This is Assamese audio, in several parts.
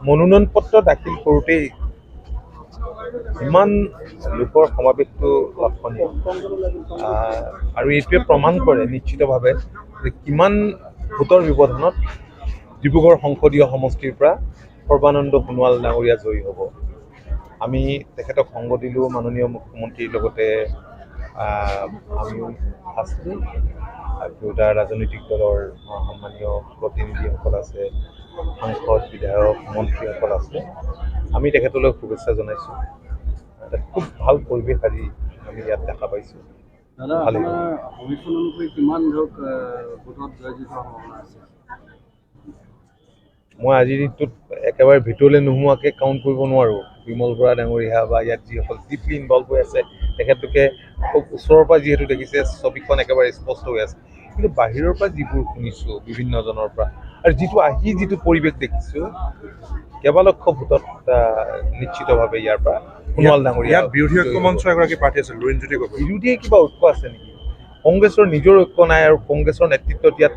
মনোনয়ন পত্ৰ দাখিল কৰোঁতেই ইমান লোকৰ সমাৱেশটো লক্ষণীয় আৰু এইটোৱে প্ৰমাণ কৰে নিশ্চিতভাৱে যে কিমান ভোটৰ ব্যৱধানত ডিব্ৰুগড় সংসদীয় সমষ্টিৰ পৰা সৰ্বানন্দ সোণোৱাল ডাঙৰীয়া জয়ী হ'ব। আমি তেখেতক সংগ দিলোঁ, মাননীয় মুখ্যমন্ত্ৰীৰ লগতে আমিও আছিলোঁ, দুটা ৰাজনৈতিক দলৰ সন্মানীয় প্ৰতিনিধিসকল আছে, সাংসদ, বিধায়ক, মন্ত্ৰীসকল আছে। আমি তেখেতলৈ শুভেচ্ছা জনাইছোঁ। খুব ভাল পৰিৱেশ আজি আমি ইয়াত দেখা পাইছোঁ। দাদা, আপোনাৰ সমীক্ষণ অনুসৰি কিমান ধৰক ভোটত জয়যুক্ত সম্ভাৱনা আছে? মই আজিৰ দিনটোত একেবাৰে ভিতৰলৈ নোহোৱাকৈ কাউণ্ট কৰিব নোৱাৰোঁ। বিমল বৰা ডাঙৰীয়া বা ইয়াত যিসকল ডিপলি ইনভলভ হৈ আছে তেখেতলোকে খুব ওচৰৰ পৰা যিহেতু দেখিছে ছবিখন একেবাৰে স্পষ্ট হৈ আছে, কিন্তু বাহিৰৰ পৰা যিবোৰ শুনিছোঁ বিভিন্নজনৰ পৰা আৰু যিটো পৰিৱেশ দেখিছোঁ কেইবালক্ষ ভোটত নিশ্চিতভাৱে ইয়াৰ পৰা সোণোৱাল ডাঙৰীয়া। বিৰোধী ঐক্য মঞ্চৰ এগৰাকী প্ৰাৰ্থী আছিল লুৰিণজ্যোতি গগৈ। বিৰোধীয়ে কিবা ঐক্য আছে নেকি? কংগ্ৰেছৰ নিজৰ ঐক্য নাই আৰু কংগ্ৰেছৰ নেতৃত্বত ইয়াত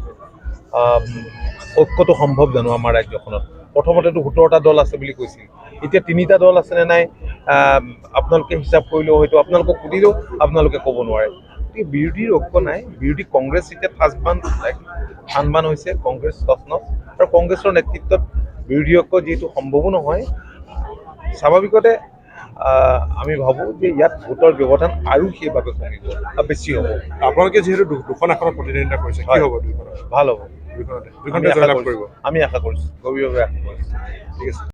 ঐক্যটো সম্ভৱ জানো আমাৰ ৰাজ্যখনত? প্ৰথমতেতো 17টা দল আছে বুলি কৈছিল, এতিয়া 3টা দল আছে নে নাই আপোনালোকে হিচাপ কৰিলেও হয়তো আপোনালোকক সুধিলেও আপোনালোকে ক'ব নোৱাৰে। গতিকে বিৰোধীৰ ঐক্য নাই। বিৰোধী কংগ্ৰেছ এতিয়া থানবান হৈছে, কংগ্ৰেছ তছনছ, আৰু কংগ্ৰেছৰ নেতৃত্বত বিৰোধী ঐক্য যিহেতু সম্ভৱো নহয়, স্বাভাৱিকতে আমি ভাবোঁ যে ইয়াত ভোটৰ ব্যৱধান আৰু সেইবাবে কমিব আৰু বেছি হ'ব। আপোনালোকে যিহেতু দুখন আসনত প্ৰতিদ্বন্দ্বিতা কৰিছে, কি হ'ব? ভাল হ'ব, দুইখনতে জয়লাভ কৰিব। আমি আশা কৰিছোঁ, গভীৰভাৱে আশা কৰিছোঁ। ঠিক আছে।